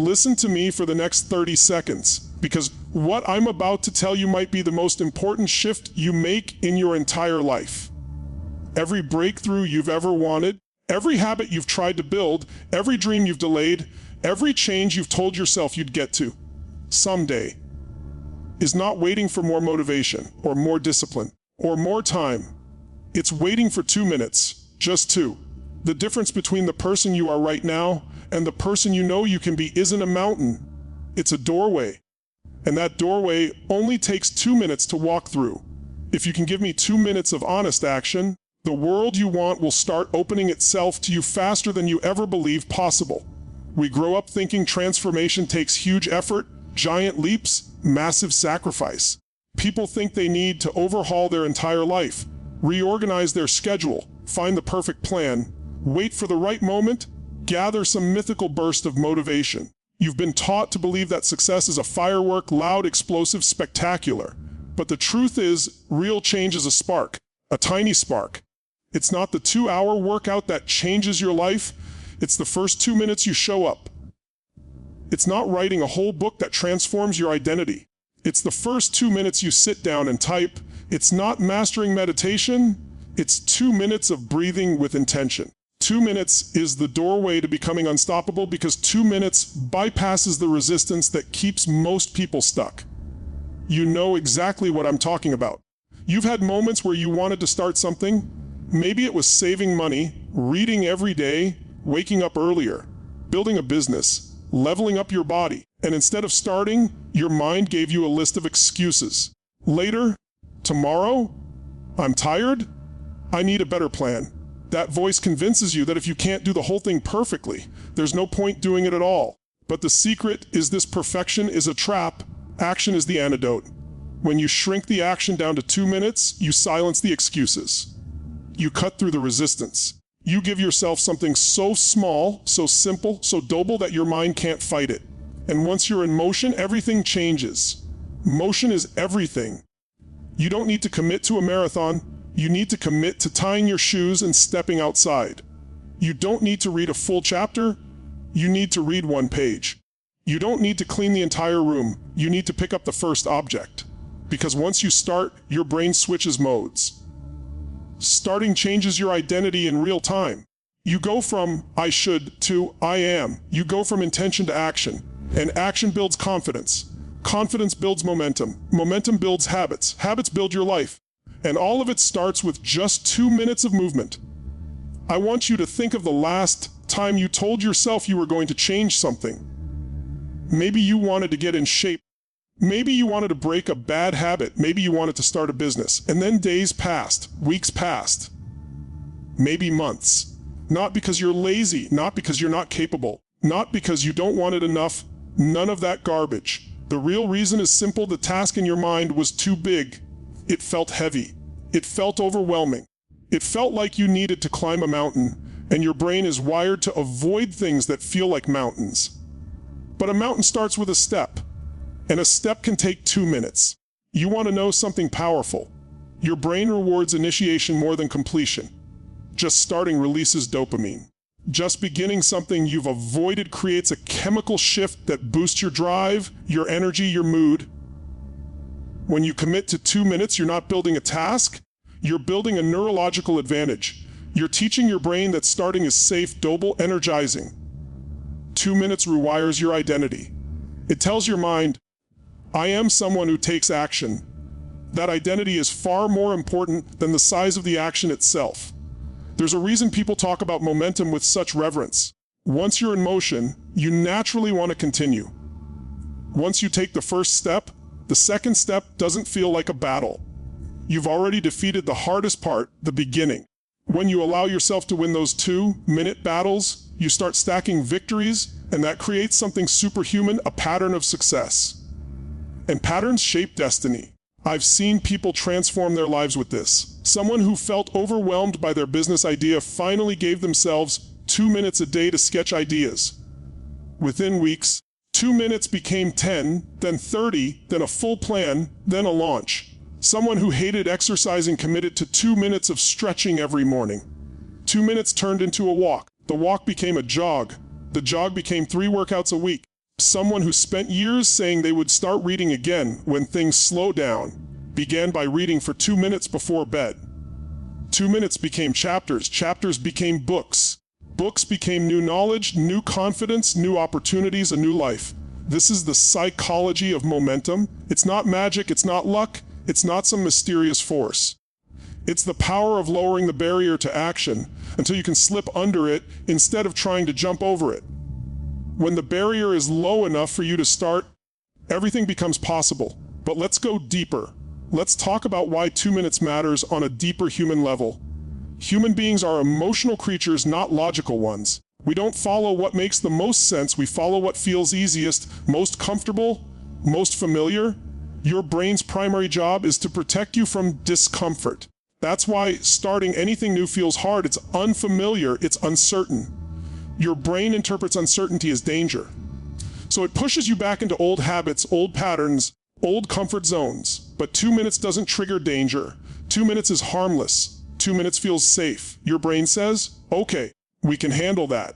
Listen to me for the next 30 seconds, because what I'm about to tell you might be the most important shift you make in your entire life. Every breakthrough you've ever wanted, every habit you've tried to build, every dream you've delayed, every change you've told yourself you'd get to someday is not waiting for more motivation or more discipline or more time. It's waiting for 2 minutes, just 2. The difference between the person you are right now and the person you know you can be isn't a mountain. It's a doorway. And that doorway only takes 2 minutes to walk through. If you can give me 2 minutes of honest action, the world you want will start opening itself to you faster than you ever believed possible. We grow up thinking transformation takes huge effort, giant leaps, massive sacrifice. People think they need to overhaul their entire life, reorganize their schedule, find the perfect plan, wait for the right moment, gather some mythical burst of motivation. You've been taught to believe that success is a firework, loud, explosive, spectacular. But the truth is, real change is a spark, a tiny spark. It's not the 2-hour workout that changes your life. It's the first 2 minutes you show up. It's not writing a whole book that transforms your identity. It's the first 2 minutes you sit down and type. It's not mastering meditation. It's 2 minutes of breathing with intention. 2 minutes is the doorway to becoming unstoppable, because 2 minutes bypasses the resistance that keeps most people stuck. You know exactly what I'm talking about. You've had moments where you wanted to start something. Maybe it was saving money, reading every day, waking up earlier, building a business, leveling up your body. And instead of starting, your mind gave you a list of excuses. Later, tomorrow, I'm tired, I need a better plan. That voice convinces you that if you can't do the whole thing perfectly, there's no point doing it at all. But the secret is this: perfection is a trap, action is the antidote. When you shrink the action down to 2 minutes, you silence the excuses. You cut through the resistance. You give yourself something so small, so simple, so doable that your mind can't fight it. And once you're in motion, everything changes. Motion is everything. You don't need to commit to a marathon. You need to commit to tying your shoes and stepping outside. You don't need to read a full chapter. You need to read 1 page. You don't need to clean the entire room. You need to pick up the first object. Because once you start, your brain switches modes. Starting changes your identity in real time. You go from I should to I am. You go from intention to action. And action builds confidence. Confidence builds momentum. Momentum builds habits. Habits build your life. And all of it starts with just 2 minutes of movement. I want you to think of the last time you told yourself you were going to change something. Maybe you wanted to get in shape. Maybe you wanted to break a bad habit. Maybe you wanted to start a business. And then days passed, weeks passed, maybe months. Not because you're lazy, not because you're not capable, not because you don't want it enough, none of that garbage. The real reason is simple: the task in your mind was too big. It felt heavy. It felt overwhelming. It felt like you needed to climb a mountain, and your brain is wired to avoid things that feel like mountains. But a mountain starts with a step, and a step can take 2 minutes. You want to know something powerful? Your brain rewards initiation more than completion. Just starting releases dopamine. Just beginning something you've avoided creates a chemical shift that boosts your drive, your energy, your mood. When you commit to 2 minutes, you're not building a task, you're building a neurological advantage. You're teaching your brain that starting is safe, doable, energizing. 2 minutes rewires your identity. It tells your mind, I am someone who takes action. That identity is far more important than the size of the action itself. There's a reason people talk about momentum with such reverence. Once you're in motion, you naturally want to continue. Once you take the first step, the second step doesn't feel like a battle. You've already defeated the hardest part, the beginning. When you allow yourself to win those 2-minute battles, you start stacking victories, and that creates something superhuman, a pattern of success. And patterns shape destiny. I've seen people transform their lives with this. Someone who felt overwhelmed by their business idea finally gave themselves 2 minutes a day to sketch ideas. Within weeks, 2 minutes became 10, then 30, then a full plan, then a launch. Someone who hated exercising committed to 2 minutes of stretching every morning. 2 minutes turned into a walk. The walk became a jog. The jog became 3 workouts a week. Someone who spent years saying they would start reading again when things slow down began by reading for 2 minutes before bed. 2 minutes became chapters, chapters became books. Books became new knowledge, new confidence, new opportunities, a new life. This is the psychology of momentum. It's not magic, it's not luck, it's not some mysterious force. It's the power of lowering the barrier to action until you can slip under it instead of trying to jump over it. When the barrier is low enough for you to start, everything becomes possible. But let's go deeper. Let's talk about why 2 minutes matters on a deeper human level. Human beings are emotional creatures, not logical ones. We don't follow what makes the most sense, we follow what feels easiest, most comfortable, most familiar. Your brain's primary job is to protect you from discomfort. That's why starting anything new feels hard. It's unfamiliar, it's uncertain. Your brain interprets uncertainty as danger. So it pushes you back into old habits, old patterns, old comfort zones. But 2 minutes doesn't trigger danger. 2 minutes is harmless. 2 minutes feels safe. Your brain says, okay, we can handle that.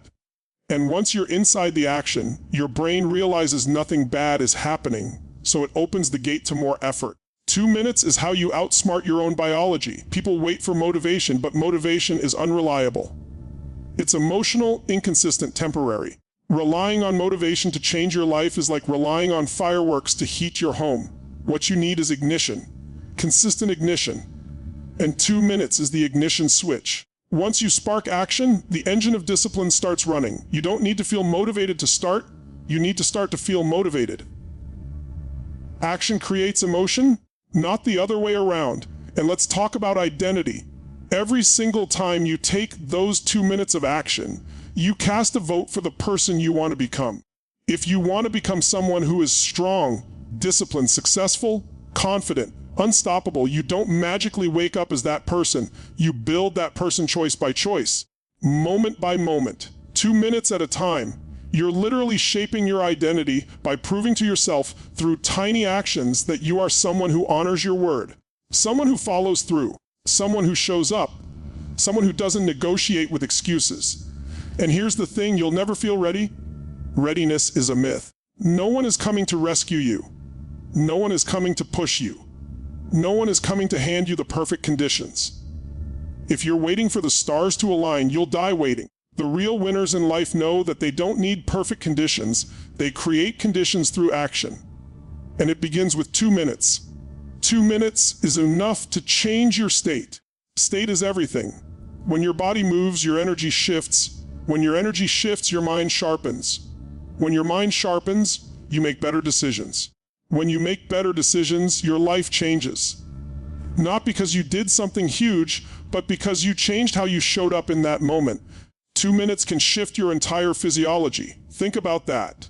And once you're inside the action, your brain realizes nothing bad is happening, so it opens the gate to more effort. 2 minutes is how you outsmart your own biology. People wait for motivation, but motivation is unreliable. It's emotional, inconsistent, temporary. Relying on motivation to change your life is like relying on fireworks to heat your home. What you need is ignition, consistent ignition. And 2 minutes is the ignition switch. Once you spark action, the engine of discipline starts running. You don't need to feel motivated to start, you need to start to feel motivated. Action creates emotion, not the other way around. And let's talk about identity. Every single time you take those 2 minutes of action, you cast a vote for the person you want to become. If you want to become someone who is strong, disciplined, successful, confident, unstoppable, you don't magically wake up as that person. You build that person choice by choice, moment by moment, 2 minutes at a time. You're literally shaping your identity by proving to yourself through tiny actions that you are someone who honors your word, someone who follows through, someone who shows up, someone who doesn't negotiate with excuses. And here's the thing, you'll never feel ready. Readiness is a myth. No one is coming to rescue you. No one is coming to push you. No one is coming to hand you the perfect conditions. If you're waiting for the stars to align, you'll die waiting. The real winners in life know that they don't need perfect conditions. They create conditions through action. And it begins with 2 minutes. 2 minutes is enough to change your state. State is everything. When your body moves, your energy shifts. When your energy shifts, your mind sharpens. When your mind sharpens, you make better decisions. When you make better decisions, your life changes. Not because you did something huge, but because you changed how you showed up in that moment. 2 minutes can shift your entire physiology. Think about that.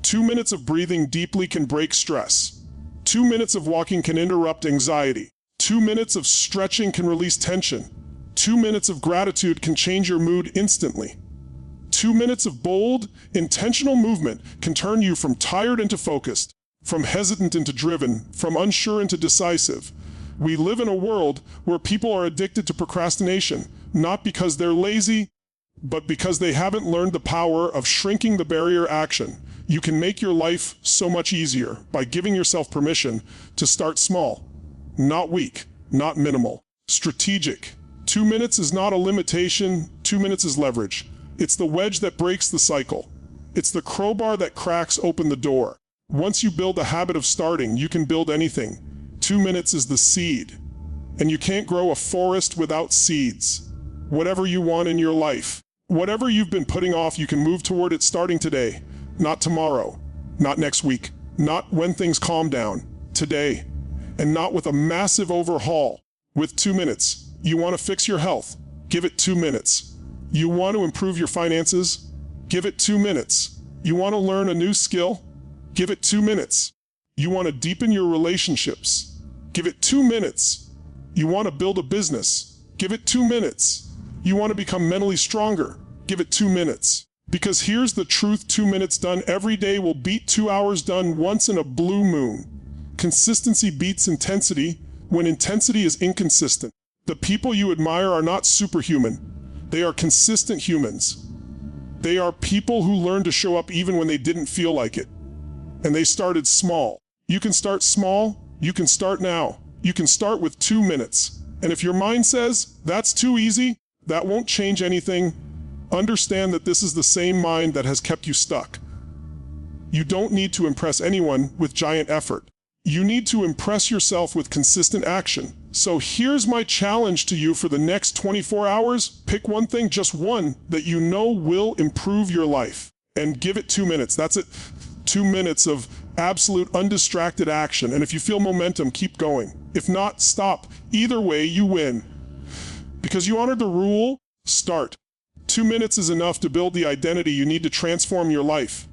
2 minutes of breathing deeply can break stress. 2 minutes of walking can interrupt anxiety. 2 minutes of stretching can release tension. 2 minutes of gratitude can change your mood instantly. 2 minutes of bold, intentional movement can turn you from tired into focused, from hesitant into driven, from unsure into decisive. We live in a world where people are addicted to procrastination, not because they're lazy, but because they haven't learned the power of shrinking the barrier action. You can make your life so much easier by giving yourself permission to start small, not weak, not minimal, strategic. 2 minutes is not a limitation, 2 minutes is leverage. It's the wedge that breaks the cycle. It's the crowbar that cracks open the door. Once you build a habit of starting, you can build anything. 2 minutes is the seed. And you can't grow a forest without seeds. Whatever you want in your life, whatever you've been putting off, you can move toward it starting today. Not tomorrow, not next week, not when things calm down. Today. And not with a massive overhaul. With 2 minutes. You want to fix your health? Give it 2 minutes. You want to improve your finances? Give it 2 minutes. You want to learn a new skill? Give it 2 minutes. You want to deepen your relationships? Give it 2 minutes. You want to build a business? Give it 2 minutes. You want to become mentally stronger? Give it 2 minutes. Because here's the truth, 2 minutes done every day will beat 2 hours done once in a blue moon. Consistency beats intensity when intensity is inconsistent. The people you admire are not superhuman. They are consistent humans. They are people who learn to show up even when they didn't feel like it. And they started small. You can start small. You can start now. You can start with 2 minutes. And if your mind says, that's too easy, that won't change anything, understand that this is the same mind that has kept you stuck. You don't need to impress anyone with giant effort. You need to impress yourself with consistent action. So here's my challenge to you for the next 24 hours. Pick one thing, just one, that you know will improve your life. And give it 2 minutes. That's it. 2 minutes of absolute undistracted action. And if you feel momentum, keep going. If not, stop. Either way, you win. Because you honored the rule, start. 2 minutes is enough to build the identity you need to transform your life.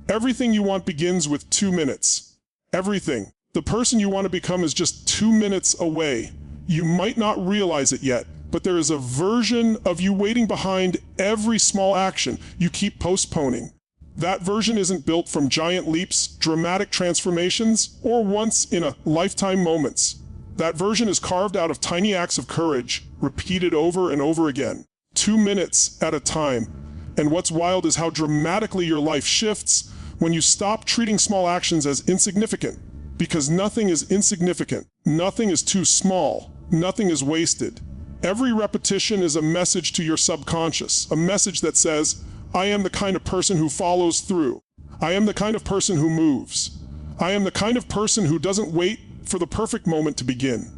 Everything you want begins with 2 minutes. Everything. The person you want to become is just 2 minutes away. You might not realize it yet, but there is a version of you waiting behind every small action you keep postponing. That version isn't built from giant leaps, dramatic transformations, or once-in-a-lifetime moments. That version is carved out of tiny acts of courage, repeated over and over again, 2 minutes at a time. And what's wild is how dramatically your life shifts when you stop treating small actions as insignificant. Because nothing is insignificant, nothing is too small, nothing is wasted. Every repetition is a message to your subconscious, a message that says, I am the kind of person who follows through. I am the kind of person who moves. I am the kind of person who doesn't wait for the perfect moment to begin.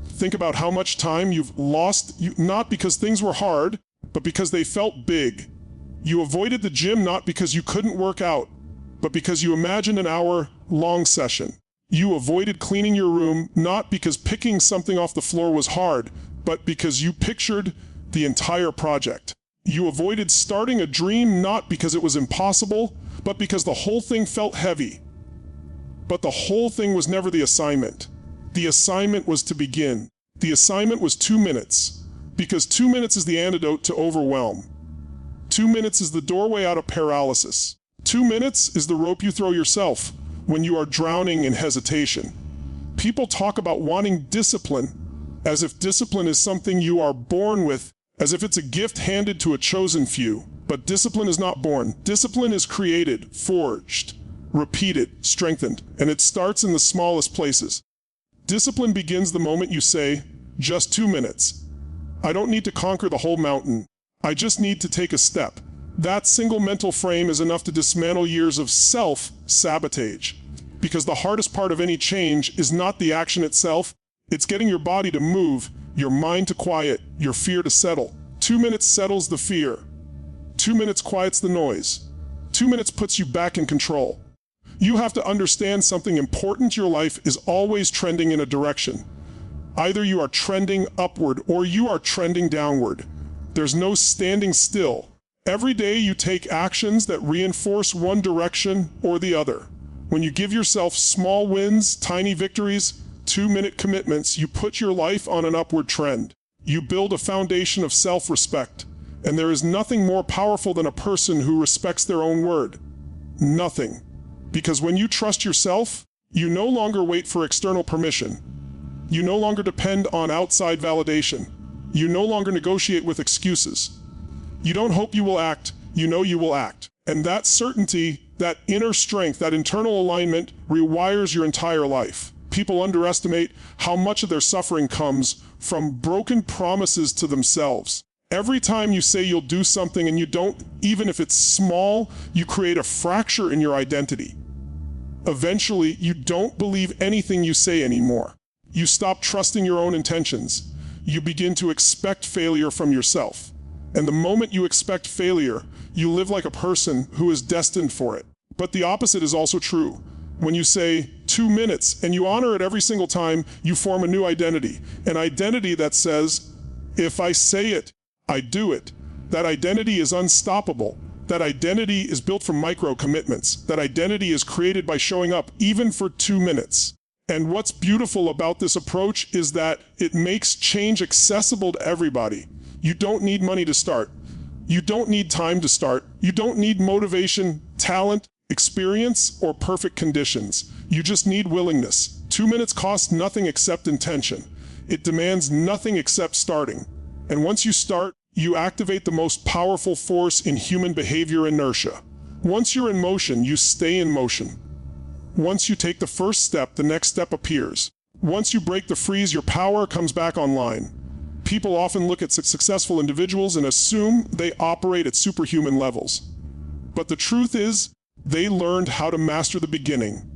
Think about how much time you've lost, not because things were hard, but because they felt big. You avoided the gym not because you couldn't work out, but because you imagined an hour-long session. You avoided cleaning your room not because picking something off the floor was hard, but because you pictured the entire project. You avoided starting a dream not because it was impossible, but because the whole thing felt heavy. But the whole thing was never the assignment. The assignment was to begin. The assignment was 2 minutes, because 2 minutes is the antidote to overwhelm. 2 minutes is the doorway out of paralysis. 2 minutes is the rope you throw yourself when you are drowning in hesitation. People talk about wanting discipline as if discipline is something you are born with, as if it's a gift handed to a chosen few. But discipline is not born. Discipline is created, forged, repeated, strengthened, and it starts in the smallest places. Discipline begins the moment you say, just 2 minutes. I don't need to conquer the whole mountain. I just need to take a step. That single mental frame is enough to dismantle years of self-sabotage. Because the hardest part of any change is not the action itself, it's getting your body to move, your mind to quiet, your fear to settle. 2 minutes settles the fear. 2 minutes quiets the noise. 2 minutes puts you back in control. You have to understand something important. Your life is always trending in a direction. Either you are trending upward or you are trending downward. There's no standing still. Every day you take actions that reinforce one direction or the other. When you give yourself small wins, tiny victories, 2-minute commitments, you put your life on an upward trend. You build a foundation of self-respect. And there is nothing more powerful than a person who respects their own word. Nothing. Because when you trust yourself, you no longer wait for external permission. You no longer depend on outside validation. You no longer negotiate with excuses. You don't hope you will act, you know you will act. And that certainty, that inner strength, that internal alignment rewires your entire life. People underestimate how much of their suffering comes from broken promises to themselves. Every time you say you'll do something and you don't, even if it's small, you create a fracture in your identity. Eventually, you don't believe anything you say anymore. You stop trusting your own intentions. You begin to expect failure from yourself. And the moment you expect failure, you live like a person who is destined for it. But the opposite is also true. When you say 2 minutes and you honor it every single time, you form a new identity. An identity that says, if I say it, I do it. That identity is unstoppable. That identity is built from micro commitments. That identity is created by showing up even for 2 minutes. And what's beautiful about this approach is that it makes change accessible to everybody. You don't need money to start. You don't need time to start. You don't need motivation, talent, experience, or perfect conditions. You just need willingness. 2 minutes costs nothing except intention. It demands nothing except starting. And once you start, you activate the most powerful force in human behavior, inertia. Once you're in motion, you stay in motion. Once you take the first step, the next step appears. Once you break the freeze, your power comes back online. People often look at successful individuals and assume they operate at superhuman levels. But the truth is, they learned how to master the beginning.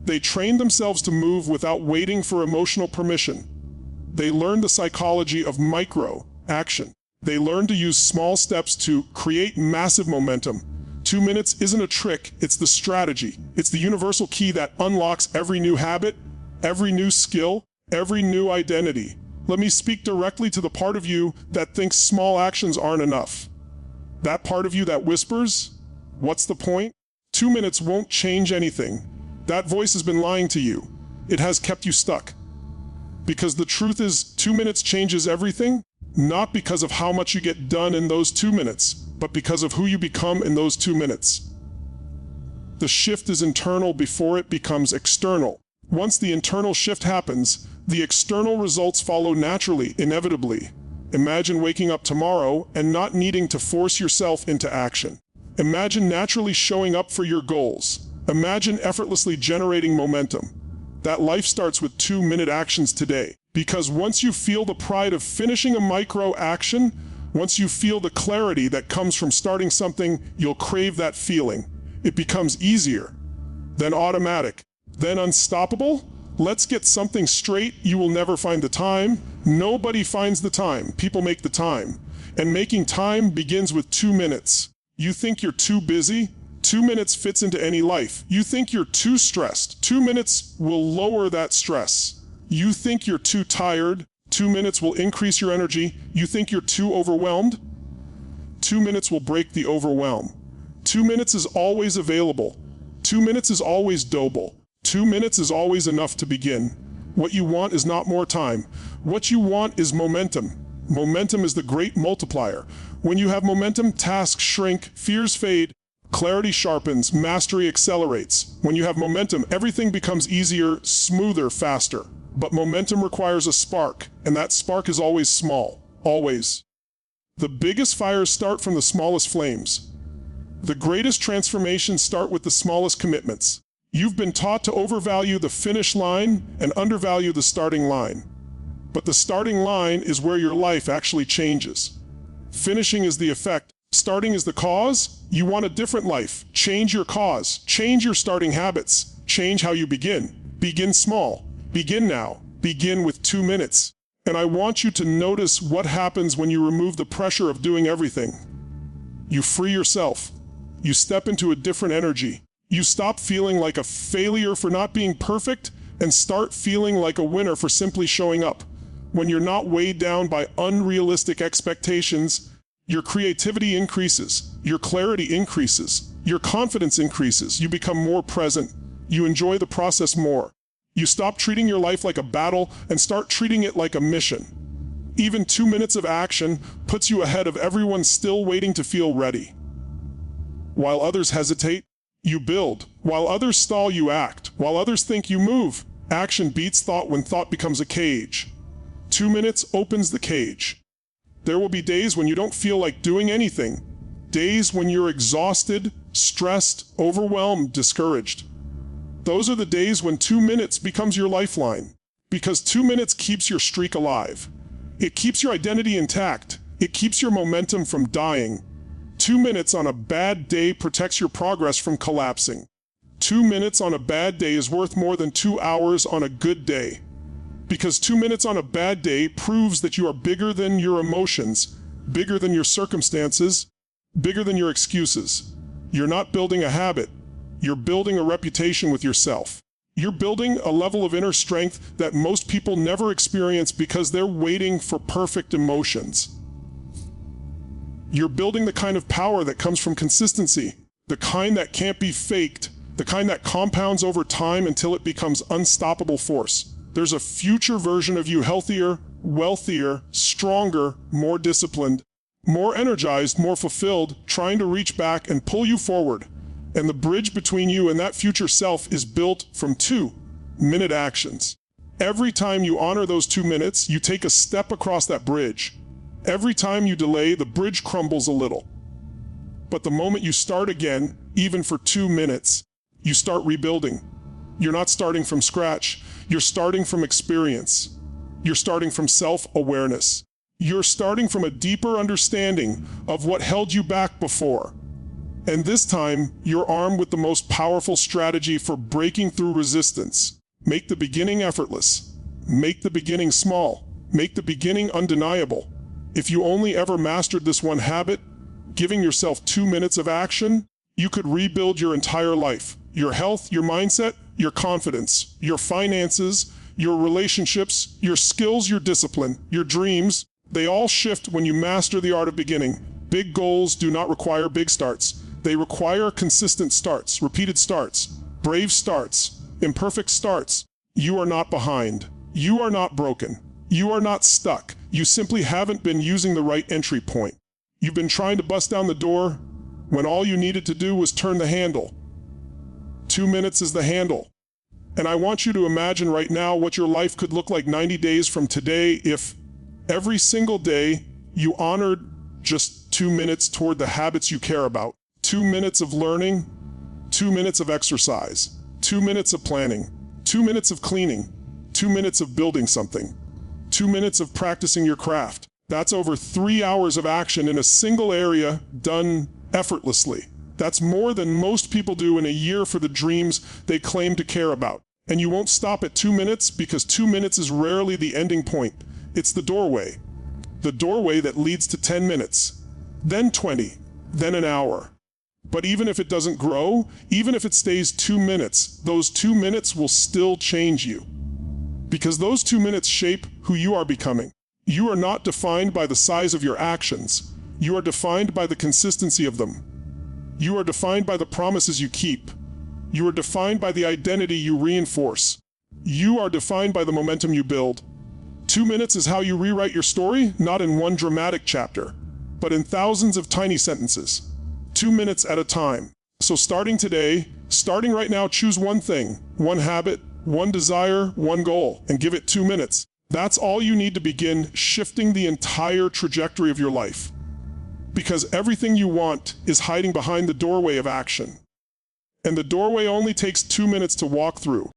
They trained themselves to move without waiting for emotional permission. They learned the psychology of micro-action. They learned to use small steps to create massive momentum. 2 minutes isn't a trick, it's the strategy. It's the universal key that unlocks every new habit, every new skill, every new identity. Let me speak directly to the part of you that thinks small actions aren't enough. That part of you that whispers, "What's the point? 2 minutes won't change anything." That voice has been lying to you. It has kept you stuck. Because the truth is, 2 minutes changes everything, not because of how much you get done in those 2 minutes, but because of who you become in those 2 minutes. The shift is internal before it becomes external. Once the internal shift happens, the external results follow naturally, inevitably. Imagine waking up tomorrow and not needing to force yourself into action. Imagine naturally showing up for your goals. Imagine effortlessly generating momentum. That life starts with 2-minute actions today. Because once you feel the pride of finishing a micro-action, once you feel the clarity that comes from starting something, you'll crave that feeling. It becomes easier, then automatic, then unstoppable. Let's get something straight. You will never find the time. Nobody finds the time. People make the time. And making time begins with 2 minutes. You think you're too busy? 2 minutes fits into any life. You think you're too stressed? 2 minutes will lower that stress. You think you're too tired? 2 minutes will increase your energy. You think you're too overwhelmed? 2 minutes will break the overwhelm. 2 minutes is always available. 2 minutes is always doable. 2 minutes is always enough to begin. What you want is not more time. What you want is momentum. Momentum is the great multiplier. When you have momentum, tasks shrink, fears fade, clarity sharpens, mastery accelerates. When you have momentum, everything becomes easier, smoother, faster. But momentum requires a spark, and that spark is always small. Always. The biggest fires start from the smallest flames. The greatest transformations start with the smallest commitments. You've been taught to overvalue the finish line and undervalue the starting line. But the starting line is where your life actually changes. Finishing is the effect. Starting is the cause. You want a different life. Change your cause. Change your starting habits. Change how you begin. Begin small. Begin now. Begin with 2 minutes. And I want you to notice what happens when you remove the pressure of doing everything. You free yourself. You step into a different energy. You stop feeling like a failure for not being perfect and start feeling like a winner for simply showing up. When you're not weighed down by unrealistic expectations, your creativity increases, your clarity increases, your confidence increases, you become more present, you enjoy the process more. You stop treating your life like a battle and start treating it like a mission. Even 2 minutes of action puts you ahead of everyone still waiting to feel ready. While others hesitate, you build. While others stall, you act. While others think, you move. Action beats thought when thought becomes a cage. 2 minutes opens the cage. There will be days when you don't feel like doing anything. Days when you're exhausted, stressed, overwhelmed, discouraged. Those are the days when 2 minutes becomes your lifeline. Because 2 minutes keeps your streak alive. It keeps your identity intact. It keeps your momentum from dying. 2 minutes on a bad day protects your progress from collapsing. 2 minutes on a bad day is worth more than 2 hours on a good day. Because 2 minutes on a bad day proves that you are bigger than your emotions, bigger than your circumstances, bigger than your excuses. You're not building a habit. You're building a reputation with yourself. You're building a level of inner strength that most people never experience because they're waiting for perfect emotions. You're building the kind of power that comes from consistency, the kind that can't be faked, the kind that compounds over time until it becomes unstoppable force. There's a future version of you, healthier, wealthier, stronger, more disciplined, more energized, more fulfilled, trying to reach back and pull you forward. And the bridge between you and that future self is built from 2-minute actions. Every time you honor those 2 minutes, you take a step across that bridge. Every time you delay, the bridge crumbles a little. But the moment you start again, even for 2 minutes, you start rebuilding. You're not starting from scratch. You're starting from experience. You're starting from self-awareness. You're starting from a deeper understanding of what held you back before. And this time, you're armed with the most powerful strategy for breaking through resistance. Make the beginning effortless. Make the beginning small. Make the beginning undeniable. If you only ever mastered this one habit, giving yourself 2 minutes of action, you could rebuild your entire life. Your health, your mindset, your confidence, your finances, your relationships, your skills, your discipline, your dreams, they all shift when you master the art of beginning. Big goals do not require big starts. They require consistent starts, repeated starts, brave starts, imperfect starts. You are not behind. You are not broken. You are not stuck. You simply haven't been using the right entry point. You've been trying to bust down the door when all you needed to do was turn the handle. 2 minutes is the handle. And I want you to imagine right now what your life could look like 90 days from today if every single day you honored just 2 minutes toward the habits you care about. 2 minutes of learning, 2 minutes of exercise, 2 minutes of planning, 2 minutes of cleaning, 2 minutes of building something, 2 minutes of practicing your craft. That's over 3 hours of action in a single area done effortlessly. That's more than most people do in a year for the dreams they claim to care about. And you won't stop at 2 minutes because 2 minutes is rarely the ending point. It's the doorway. The doorway that leads to 10 minutes, then 20, then an hour. But even if it doesn't grow, even if it stays 2 minutes, those 2 minutes will still change you. Because those 2 minutes shape who you are becoming. You are not defined by the size of your actions. You are defined by the consistency of them. You are defined by the promises you keep. You are defined by the identity you reinforce. You are defined by the momentum you build. 2 minutes is how you rewrite your story, not in one dramatic chapter, but in thousands of tiny sentences. 2 minutes at a time. So starting today, starting right now, choose one thing, one habit, one desire, one goal, and give it 2 minutes. That's all you need to begin shifting the entire trajectory of your life. Because everything you want is hiding behind the doorway of action. And the doorway only takes 2 minutes to walk through.